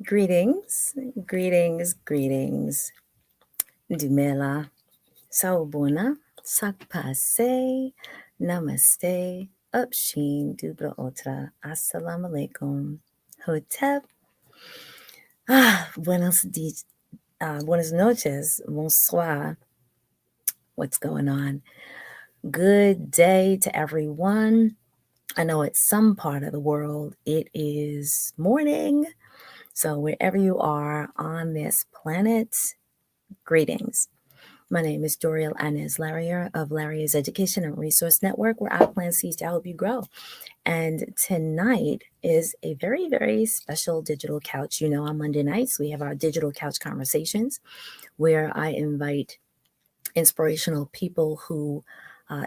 Greetings, greetings, greetings. Dumela, Sawubona, Sakpase, Namaste, Upsheen, Dubra Otra, Assalamu alaikum, Hotep, buenas noches, bonsoir. What's going on? Good day to everyone. I know at some part of the world it is morning. So wherever you are on this planet, greetings. My name is Doriel Anez Larrier of Larrier's Education and Resource Network, where I plant seeds to help you grow. And tonight is a very, very special digital couch. You know, on Monday nights, we have our digital couch conversations where I invite inspirational people who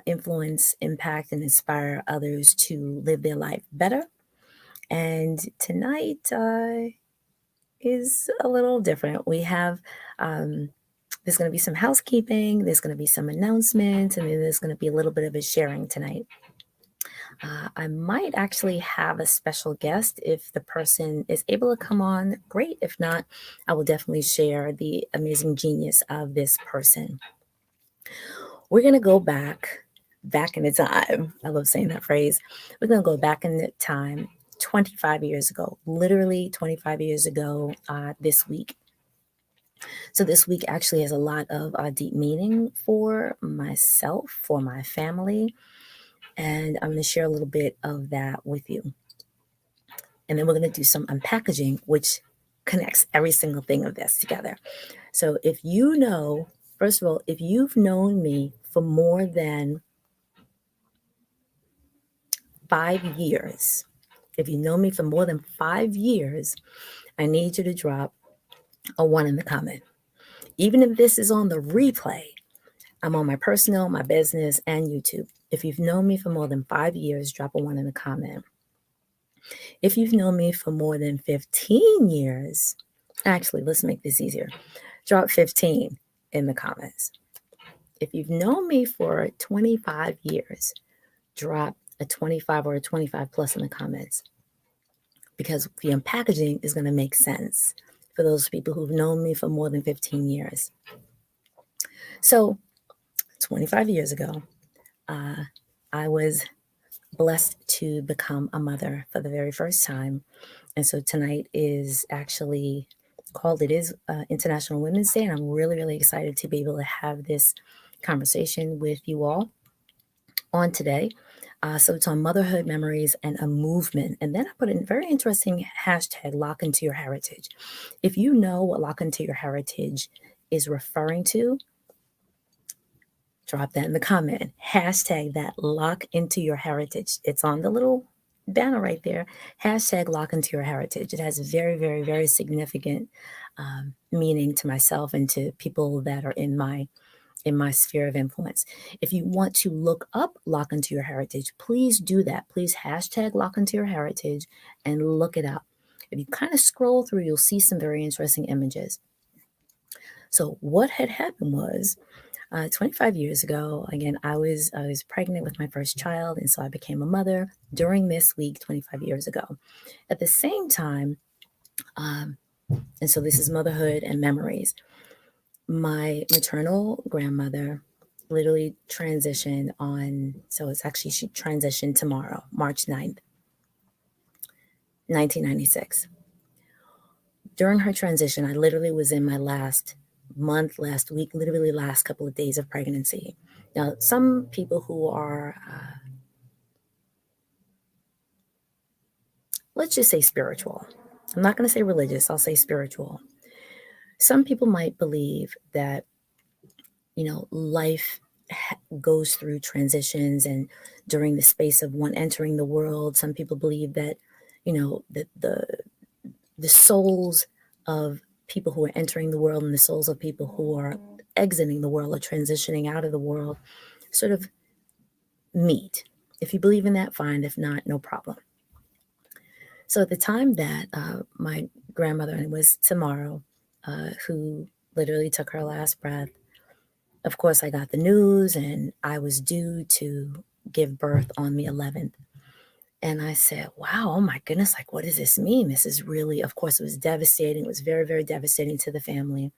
influence, impact, and inspire others to live their life better. And tonight is a little different. We have there's going to be some housekeeping, there's going to be some announcements, and then there's going to be a little bit of a sharing tonight. I might actually have a special guest. If the person is able to come on, great. If not, I will definitely share the amazing genius of this person. We're going to go back in the time. I love saying that phrase. We're going to go back in the time 25 years ago, literally 25 years ago this week. So this week actually has a lot of deep meaning for myself, for my family, and I'm going to share a little bit of that with you. And then we're going to do some unpackaging, which connects every single thing of this together. So if you know, first of all, if you've known me for more than 5 years, if you know me for more than 5 years, I need you to drop a 1 in the comment. Even if this is on the replay, I'm on my personal, my business, and YouTube. If you've known me for more than 5 years, drop a 1 in the comment. If you've known me for more than 15 years, actually, let's make this easier. Drop 15 in the comments. If you've known me for 25 years, drop a 25 or a 25 plus in the comments, because the unpackaging is going to make sense for those people who've known me for more than 15 years. So 25 years ago, I was blessed to become a mother for the very first time. And so tonight is actually International Women's Day. And I'm really, really excited to be able to have this conversation with you all on today. So it's on Motherhood, Memories, and a Movement. And then I put a very interesting hashtag, Lock Into Your Heritage. If you know what Lock Into Your Heritage is referring to, drop that in the comment. Hashtag that, Lock Into Your Heritage. It's on the little banner right there. Hashtag Lock Into Your Heritage. It has very, very, very significant meaning to myself and to people that are in my sphere of influence. If you want to look up Lock Into Your Heritage, please do that. Please hashtag Lock Into Your Heritage and look it up. If you kind of scroll through, you'll see some very interesting images. So what had happened was 25 years ago, again, I was pregnant with my first child, and so I became a mother during this week 25 years ago. At the same time, and so this is Motherhood and Memories. My maternal grandmother literally transitioned she transitioned tomorrow, March 9th, 1996. During her transition, I literally was in my last week, literally last couple of days of pregnancy. Now, some people who are, let's just say spiritual. I'm not going to say religious, I'll say spiritual. Some people might believe that, life goes through transitions, and during the space of one entering the world, some people believe that, that the souls of people who are entering the world and the souls of people who are exiting the world or transitioning out of the world sort of meet. If you believe in that, fine. If not, no problem. So at the time that my grandmother, and it was tomorrow, who literally took her last breath, of course, I got the news, and I was due to give birth on the 11th. And I said, wow, oh my goodness, like, what does this mean? This is really, of course, it was devastating. It was very, very devastating to the family.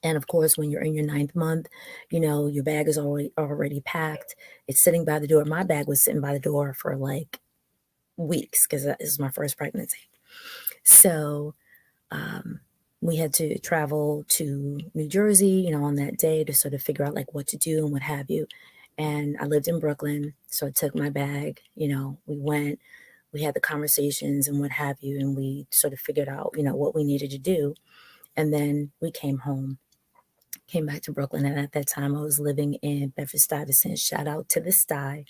And of course, when you're in your ninth month, your bag is already packed. It's sitting by the door. My bag was sitting by the door for like weeks because this is my first pregnancy. So we had to travel to New Jersey, on that day to sort of figure out like what to do and what have you. And I lived in Brooklyn, so I took my bag. We went, we had the conversations and what have you, and we sort of figured out, what we needed to do. And then we came home, came back to Brooklyn. And at that time, I was living in Bedford-Stuyvesant. Shout out to the Sty.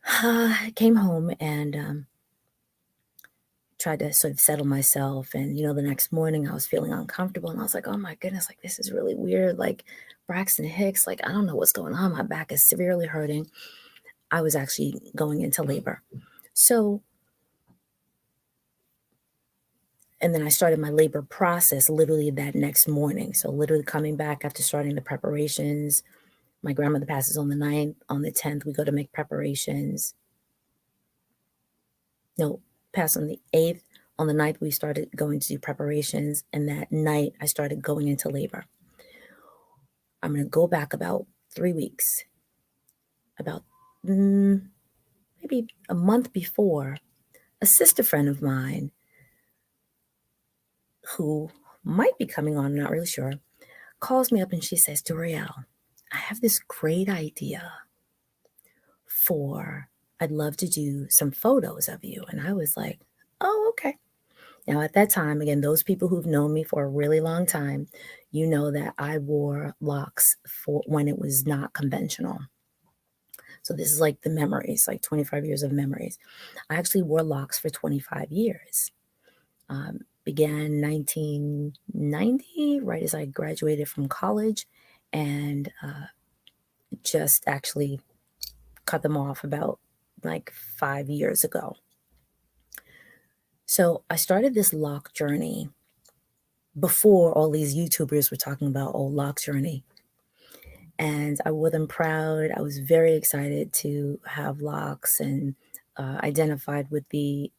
I came home and tried to sort of settle myself. And, the next morning I was feeling uncomfortable and I was like, oh my goodness, like this is really weird. Like Braxton Hicks, like I don't know what's going on. My back is severely hurting. I was actually going into labor. So, and then I started my labor process literally that next morning. So literally coming back after starting the preparations. My grandmother passes on the 9th. On the 10th, we go to make preparations. No, pass on the 8th. On the 9th, we started going to do preparations. And that night, I started going into labor. I'm going to go back about 3 weeks. About maybe a month before, a sister friend of mine who might be coming on, I'm not really sure, calls me up and she says, Dorielle, I have this great idea I'd love to do some photos of you. And I was like, oh, okay. Now, at that time, again, those people who've known me for a really long time, you know that I wore locks for when it was not conventional. So this is like the memories, like 25 years of memories. I actually wore locks for 25 years. Began 1990, right as I graduated from college, and just actually cut them off about like 5 years ago. So I started this lock journey before all these YouTubers were talking about lock journey. And I wore them proud. I was very excited to have locks and identified with the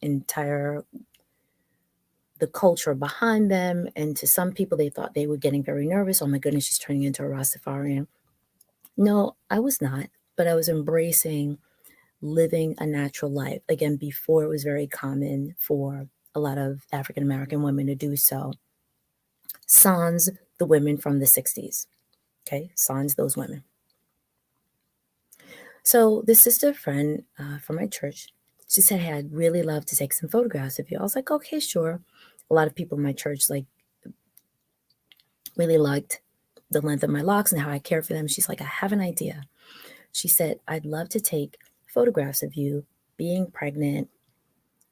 culture behind them. And to some people, they thought they were getting very nervous. Oh my goodness, she's turning into a Rastafarian. No, I was not, but I was embracing living a natural life. Again, before it was very common for a lot of African American women to do so. Sans the women from the 60s. Okay, sans those women. So this sister friend from my church, she said, hey, I'd really love to take some photographs of you. I was like, okay, sure. A lot of people in my church really liked the length of my locks and how I care for them. She's like, I have an idea. She said, I'd love to take photographs of you being pregnant,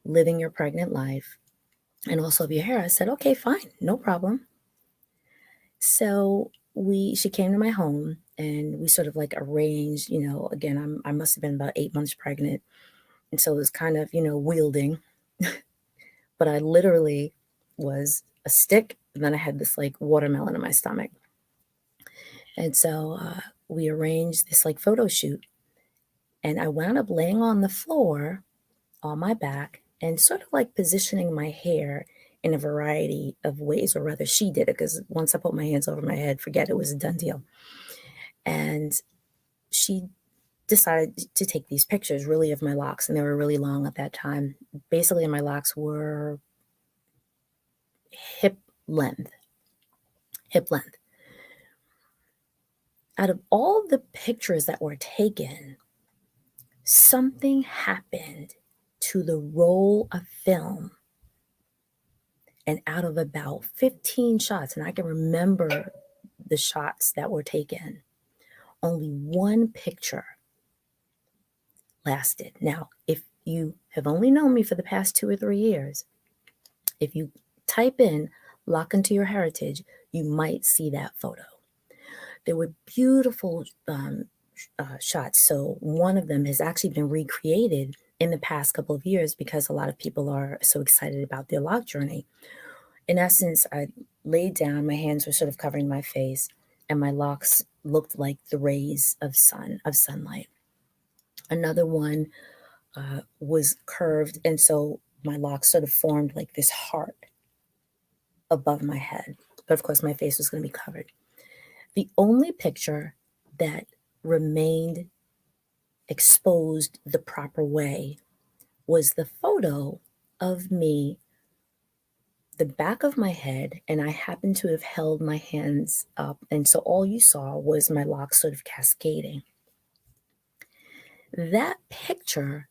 living your pregnant life, and also of your hair. I said, okay, fine, no problem. So she came to my home and we sort of like arranged, again, I must have been about 8 months pregnant. And so it was kind of, wielding, but I literally was a stick. And then I had this like watermelon in my stomach. And so we arranged this like photo shoot. And I wound up laying on the floor on my back and sort of like positioning my hair in a variety of ways, or rather she did it, because once I put my hands over my head, forget it was a done deal. And she decided to take these pictures really of my locks, and they were really long at that time. Basically, my locks were hip length. Out of all the pictures that were taken, something happened to the roll of film. And out of about 15 shots, and I can remember the shots that were taken, only one picture lasted. Now, if you have only known me for the past 2 or 3 years, if you type in lock into your heritage, you might see that photo. There were beautiful shots. So one of them has actually been recreated in the past couple of years because a lot of people are so excited about their lock journey. In essence, I laid down, my hands were sort of covering my face, and my locks looked like the rays of sunlight. Another one, was curved. And so my locks sort of formed like this heart above my head. But of course, my face was going to be covered. The only picture that remained exposed the proper way was the photo of me, the back of my head, and I happened to have held my hands up. And so all you saw was my locks sort of cascading. That picture,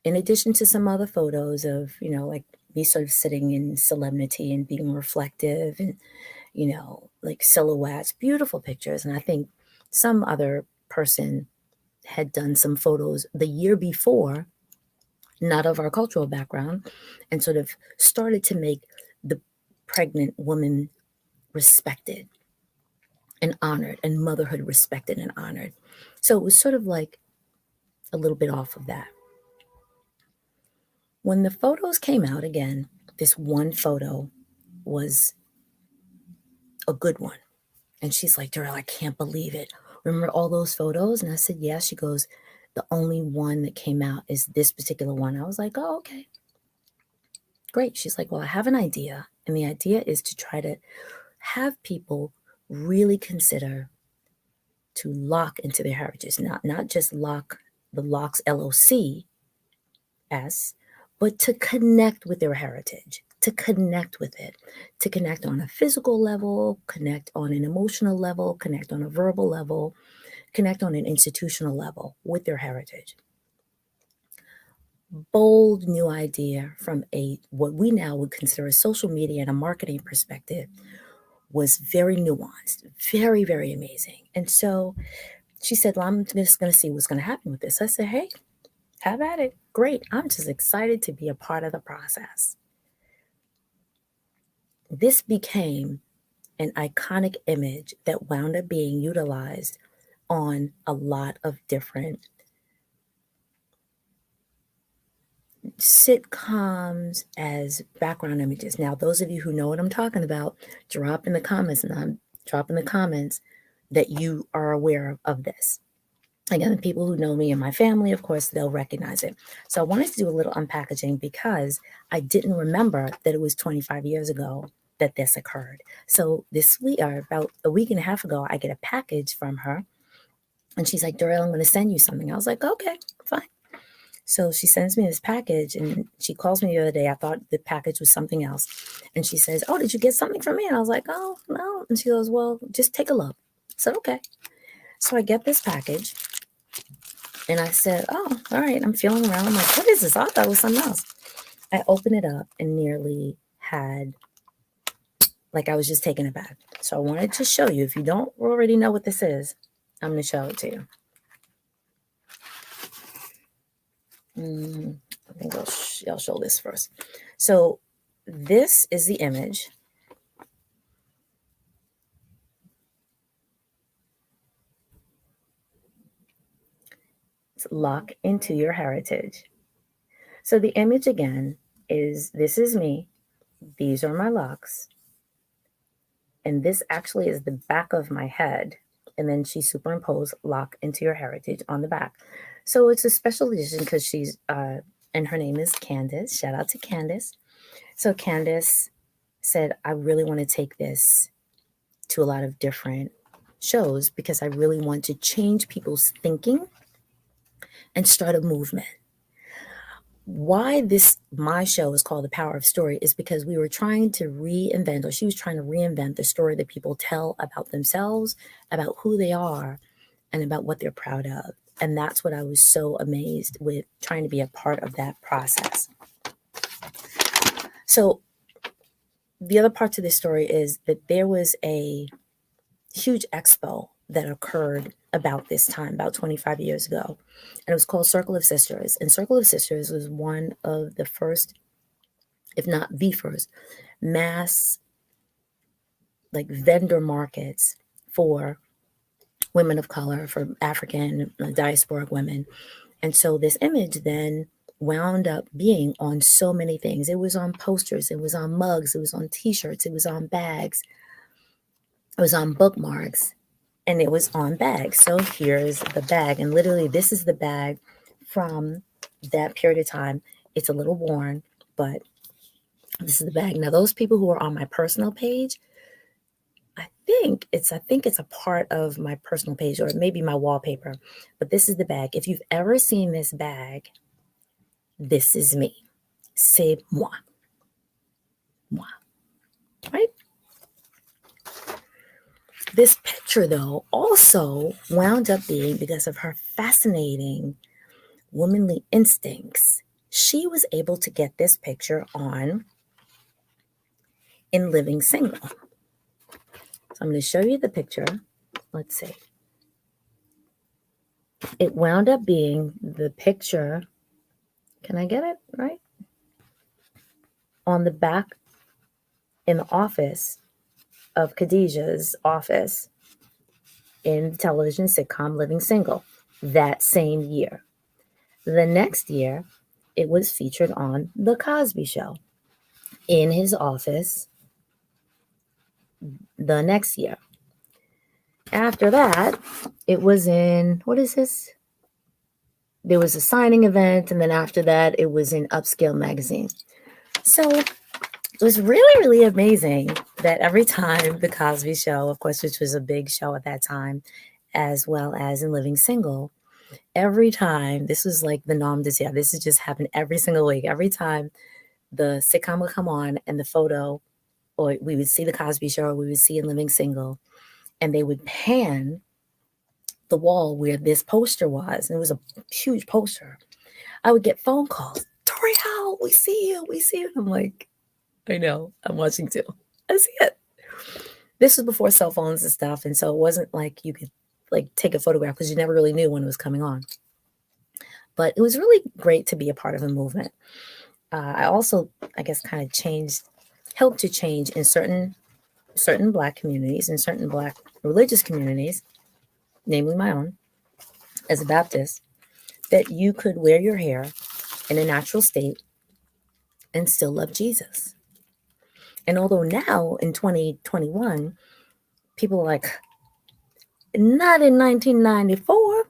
in addition to some other photos of, like me sort of sitting in solemnity and being reflective and, like silhouettes, beautiful pictures. And I think some other person had done some photos the year before, not of our cultural background, and sort of started to make the pregnant woman respected and honored, and motherhood respected and honored. So it was sort of like a little bit off of that. When the photos came out again, this one photo was a good one. And she's like, Darrell, I can't believe it. Remember all those photos? And I said, yeah. She goes, the only one that came out is this particular one. I was like, oh, okay. Great. She's like, well, I have an idea. And the idea is to try to have people really consider to lock into their heritage, not just lock the locks, LOCS, but to connect with their heritage, to connect with it, to connect on a physical level, connect on an emotional level, connect on a verbal level, connect on an institutional level with their heritage. Bold new idea from what we now would consider a social media and a marketing perspective was very nuanced, very, very amazing. And so she said, well, I'm just going to see what's going to happen with this. I said, hey, have at it. Great. I'm just excited to be a part of the process. This became an iconic image that wound up being utilized on a lot of different sitcoms as background images. Now, those of you who know what I'm talking about, drop in the comments, and I'm dropping the comments that you are aware of this. Again, the people who know me and my family, of course, they'll recognize it. So I wanted to do a little unpackaging because I didn't remember that it was 25 years ago that this occurred. So this week, or about a week and a half ago, I get a package from her. And she's like, Darrell, I'm going to send you something. I was like, okay, fine. So she sends me this package, and she calls me the other day. I thought the package was something else. And she says, oh, did you get something from me? And I was like, oh, no. And she goes, well, just take a look. I said, okay. So I get this package, and I said, oh, all right. I'm feeling around. I'm like, what is this? I thought it was something else. I open it up and nearly had, like I was just taken aback. So I wanted to show you. If you don't already know what this is, I'm going to show it to you. I think I'll show this first. So this is the image. It's lock into your heritage. So the image again is, this is me. These are my locks. And this actually is the back of my head. And then she superimposed lock into your heritage on the back. So it's a special edition because she's, and her name is Candace. Shout out to Candace. So Candace said, I really want to take this to a lot of different shows because I really want to change people's thinking and start a movement. Why my show is called The Power of Story is because we were trying to reinvent, or she was trying to reinvent the story that people tell about themselves, about who they are, and about what they're proud of. And that's what I was so amazed with, trying to be a part of that process. So the other part to this story is that there was a huge expo that occurred about this time, about 25 years ago. And it was called Circle of Sisters. And Circle of Sisters was one of the first, if not the first, mass like vendor markets for women of color, for African diasporic women. And so this image then wound up being on so many things. It was on posters, it was on mugs, it was on t-shirts, it was on bags, it was on bookmarks, and it was on bags. So here's the bag. And literally this is the bag from that period of time. It's a little worn, but this is the bag. Now, those people who are on my personal page, I think it's a part of my personal page, or maybe my wallpaper. But this is the bag. If you've ever seen this bag, this is me. C'est moi. Moi. Right? This picture, though, also wound up being, because of her fascinating womanly instincts, she was able to get this picture on in Living Single. So I'm going to show you the picture. Let's see. It wound up being the picture. Can I get it right? On the back in the office of Khadijah's office in the television sitcom Living Single that same year. The next year, it was featured on The Cosby Show in his office the next year. After that, it was in, what is this? There was a signing event, and then after that, it was in Upscale magazine. So it was really, really amazing that every time The Cosby Show, of course, which was a big show at that time, as well as in Living Single, every time, this was like the nom de guerre. This has just happened every single week. Every time the sitcom would come on and the photo, or we would see The Cosby Show, or we would see in Living Single, and they would pan the wall where this poster was, and it was a huge poster. I would get phone calls. Toriel, we see you. We see you. I'm like, I know. I'm watching too. I see it. This was before cell phones and stuff, and so it wasn't like you could like take a photograph because you never really knew when it was coming on. But it was really great to be a part of a movement. I also, I guess, kind of helped to change in certain Black communities and certain Black religious communities, namely my own, as a Baptist, that you could wear your hair in a natural state and still love Jesus. And although now in 2021, people are like, not in 1994,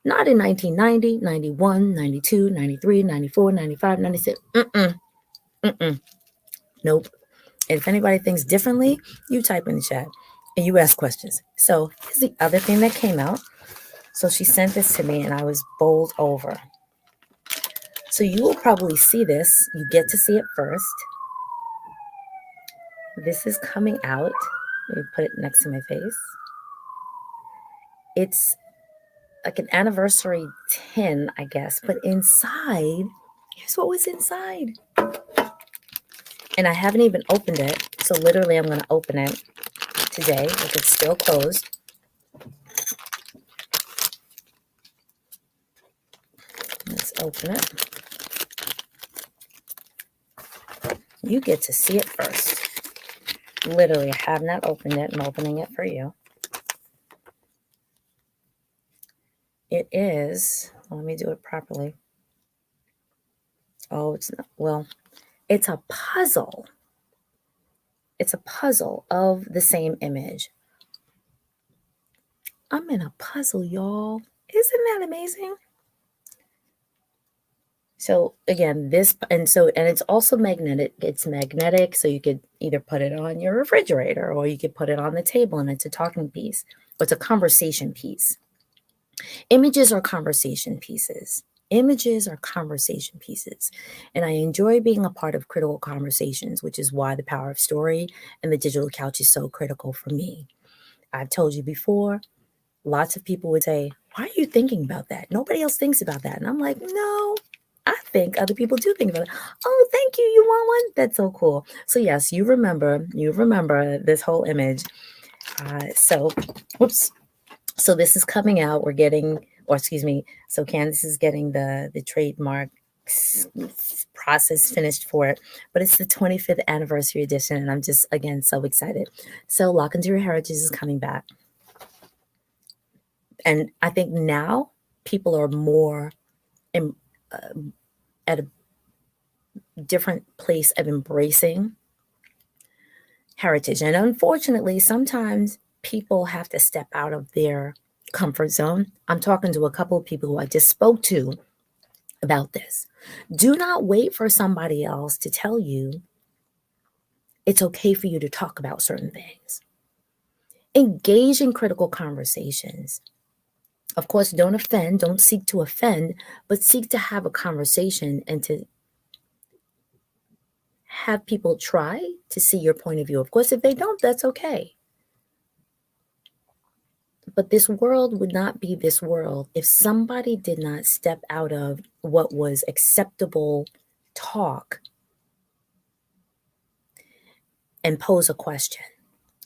not in 1990, 91, 92, 93, 94, 95, 96. Nope. And if anybody thinks differently, you type in the chat and you ask questions. So here's the other thing that came out. So she sent this to me and I was bowled over. So you will probably see this. You get to see it first. This is coming out. Let me put it next to my face. It's like an anniversary tin, I guess. But inside, here's what was inside. And I haven't even opened it. So literally I'm going to open it today if it's still closed. Let's open it. You get to see it first. Literally, I have not opened it. I'm opening it for you. It is, let me do it properly. Oh, it's not, well, it's a puzzle. It's a puzzle of the same image. I'm in a puzzle, y'all. Isn't that amazing? So again, and it's also magnetic. It's magnetic, so you could either put it on your refrigerator or you could put it on the table, and it's a talking piece. Or it's a conversation piece. Images are conversation pieces. Images are conversation pieces. And I enjoy being a part of critical conversations, which is why the power of story and the digital couch is so critical for me. I've told you before, lots of people would say, why are you thinking about that? Nobody else thinks about that. And I'm like, no, I think other people do think about it. Oh, thank you. You want one? That's so cool. So yes, you remember this whole image. So this is coming out. So Candace is getting the trademark process finished for it, but it's the 25th anniversary edition, and I'm just, again, so excited. So Lock Into Your Heritage is coming back. And I think now people are more at a different place of embracing heritage. And unfortunately, sometimes people have to step out of their comfort zone. I'm talking to a couple of people who I just spoke to about this. Do not wait for somebody else to tell you it's okay for you to talk about certain things. Engage in critical conversations. Of course, don't offend, don't seek to offend, but seek to have a conversation and to have people try to see your point of view. Of course, if they don't, that's okay. But this world would not be this world if somebody did not step out of what was acceptable talk and pose a question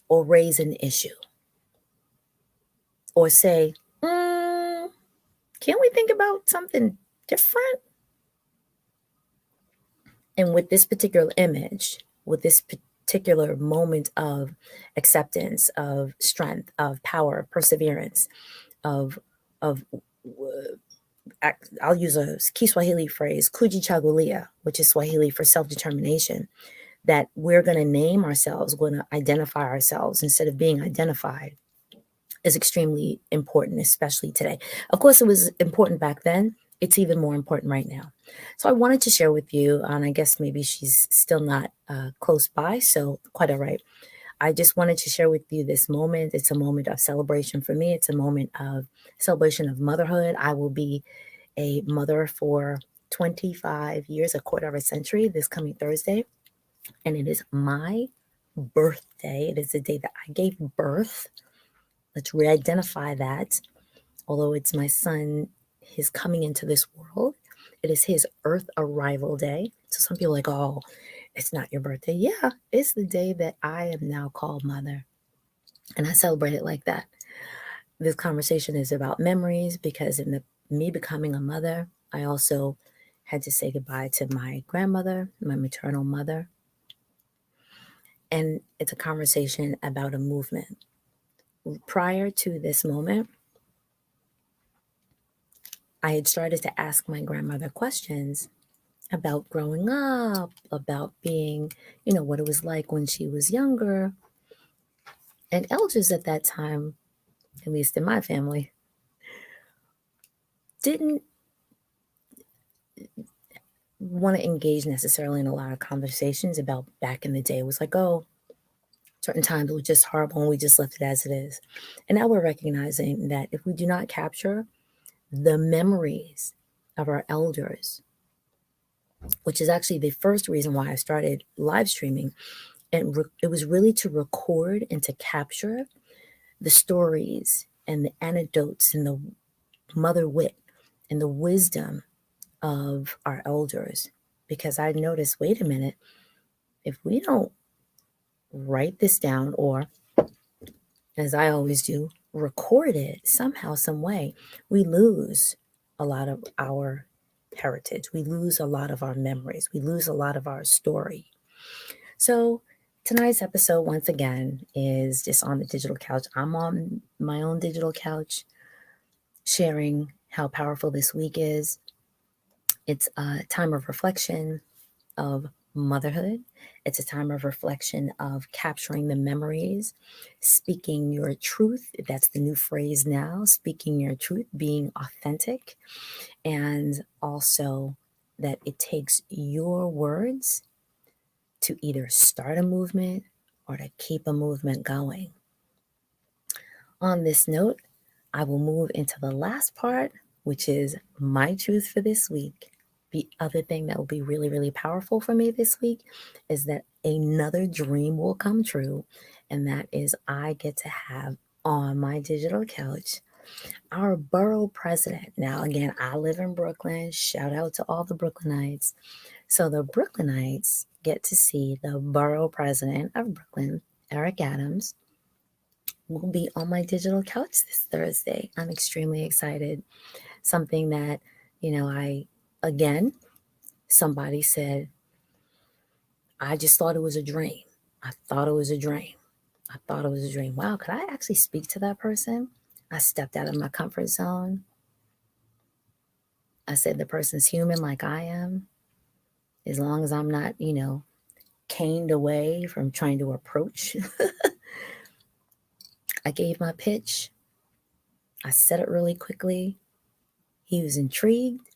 or raise an issue or say, can't we think about something different? And with this particular image, with this particular moment of acceptance, of strength, of power, of perseverance, of I'll use a Kiswahili phrase, kujichagulia, which is Swahili for self-determination, that we're going to name ourselves, we're going to identify ourselves instead of being identified, is extremely important, especially today. Of course, it was important back then. It's even more important right now. So I wanted to share with you, and I guess maybe she's still not close by, so quite all right. I just wanted to share with you this moment. It's a moment of celebration for me. It's a moment of celebration of motherhood. I will be a mother for 25 years, a quarter of a century, this coming Thursday. And it is my birthday. It is the day that I gave birth. Let's re-identify that. Although it's my son, his coming into this world, it is his earth arrival day. So some people are like, oh, it's not your birthday. Yeah, it's the day that I am now called mother. And I celebrate it like that. This conversation is about memories because in me becoming a mother, I also had to say goodbye to my grandmother, my maternal mother. And it's a conversation about a movement. Prior to this moment, I had started to ask my grandmother questions about growing up, about being, what it was like when she was younger. And elders at that time, at least in my family, didn't want to engage necessarily in a lot of conversations about back in the day. It was like, oh, certain times it was just horrible and we just left it as it is. And now we're recognizing that if we do not capture the memories of our elders, which is actually the first reason why I started live streaming, and it was really to record and to capture the stories and the anecdotes and the mother wit and the wisdom of our elders. Because I noticed, wait a minute, if we don't write this down, or as I always do, record it somehow, some way, we lose a lot of our heritage. We lose a lot of our memories. We lose a lot of our story. So tonight's episode, once again, is just on the digital couch. I'm on my own digital couch, sharing how powerful this week is. It's a time of reflection of motherhood. It's a time of reflection of capturing the memories, speaking your truth. That's the new phrase now, speaking your truth, being authentic. And also that it takes your words to either start a movement or to keep a movement going. On this note, I will move into the last part, which is my truth for this week. The other thing that will be really, really powerful for me this week is that another dream will come true, and that is I get to have on my digital couch our borough president. Now, again, I live in Brooklyn. Shout out to all the Brooklynites. So the Brooklynites get to see the borough president of Brooklyn, Eric Adams, will be on my digital couch this Thursday. I'm extremely excited. Something that, somebody said, I just thought it was a dream. I thought it was a dream. I thought it was a dream. Wow, could I actually speak to that person? I stepped out of my comfort zone. I said the person's human like I am. As long as I'm not, caned away from trying to approach. I gave my pitch. I said it really quickly. He was intrigued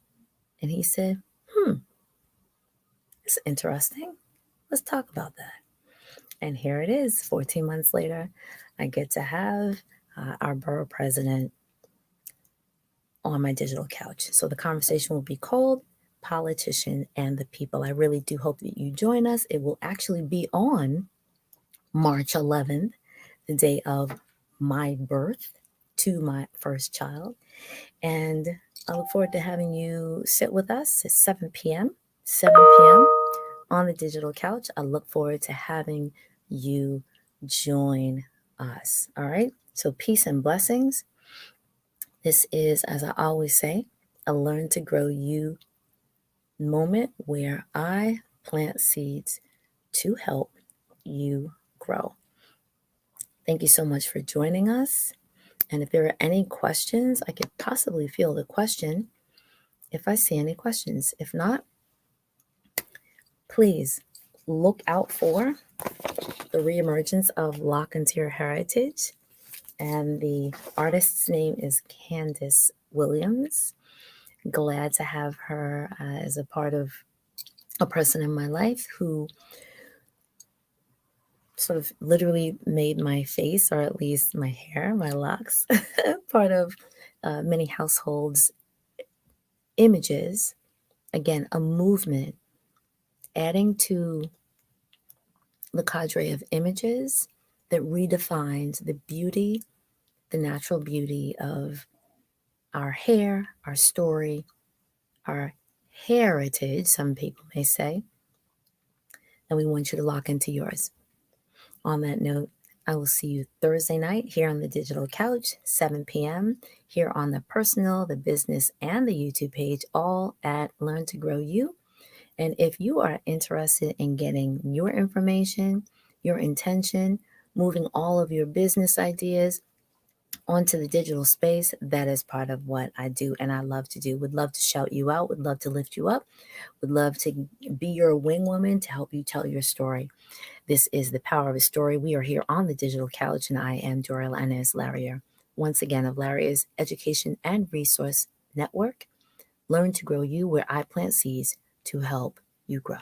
And he said, it's interesting. Let's talk about that. And here it is, 14 months later, I get to have our borough president on my digital couch. So the conversation will be called Politician and the People. I really do hope that you join us. It will actually be on March 11th, the day of my birth to my first child. And I look forward to having you sit with us at 7 p.m. 7 p.m. on the digital couch. I look forward to having you join us. All right. So peace and blessings. This is, as I always say, a learn to grow you moment where I plant seeds to help you grow. Thank you so much for joining us. And if there are any questions, I could possibly field a question if I see any questions. If not, please look out for the reemergence of Lock into Your Heritage. And the artist's name is Candace Williams. Glad to have her as a part of a person in my life who sort of literally made my face, or at least my hair, my locks, part of many households' images. Again, a movement adding to the cadre of images that redefines the beauty, the natural beauty of our hair, our story, our heritage, some people may say. And we want you to lock into yours. On that note, I will see you Thursday night here on the digital couch, 7 p.m., here on the personal, the business, and the YouTube page, all at Learn to Grow You. And if you are interested in getting your information, your intention, moving all of your business ideas onto the digital space, that is part of what I do and I love to do. Would love to shout you out, would love to lift you up, would love to be your wing woman to help you tell your story. This is The Power of a Story. We are here on the digital couch, and I am Doral Inez Larrier. Once again, of Larrier's Education and Resource Network. Learn to Grow You, where I plant seeds to help you grow.